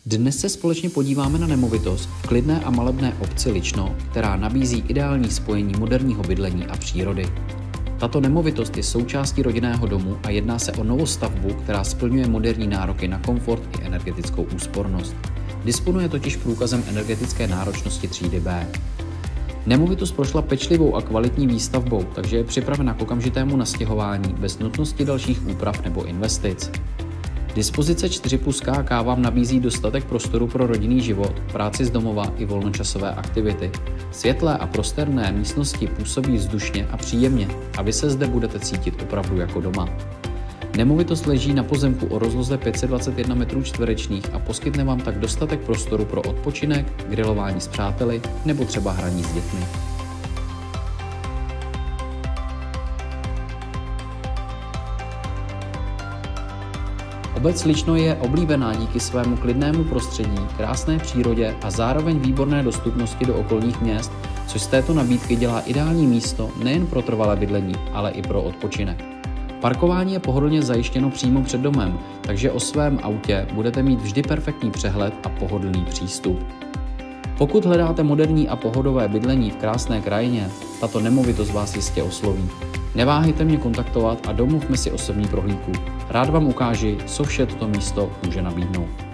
Dnes se společně podíváme na nemovitost v klidné a malebné obci Lično, která nabízí ideální spojení moderního bydlení a přírody. Tato nemovitost je součástí rodinného domu a jedná se o novostavbu, která splňuje moderní nároky na komfort i energetickou úspornost. Disponuje totiž průkazem energetické náročnosti třídy B. Nemovitost prošla pečlivou a kvalitní výstavbou, takže je připravena k okamžitému nastěhování bez nutnosti dalších úprav nebo investic. Dispozice 4+KK vám nabízí dostatek prostoru pro rodinný život, práci z domova i volnočasové aktivity. Světlé a prostorné místnosti působí vzdušně a příjemně a vy se zde budete cítit opravdu jako doma. Nemovitost leží na pozemku o rozloze 521 m2 a poskytne vám tak dostatek prostoru pro odpočinek, grilování s přáteli nebo třeba hraní s dětmi. Obec Lično je oblíbená díky svému klidnému prostředí, krásné přírodě a zároveň výborné dostupnosti do okolních měst, což z této nabídky dělá ideální místo nejen pro trvalé bydlení, ale i pro odpočinek. Parkování je pohodlně zajištěno přímo před domem, takže o svém autě budete mít vždy perfektní přehled a pohodlný přístup. Pokud hledáte moderní a pohodové bydlení v krásné krajině, tato nemovitost vás jistě osloví. Neváhejte mě kontaktovat a domluvme si osobní prohlídku. Rád vám ukáži, co vše toto místo může nabídnout.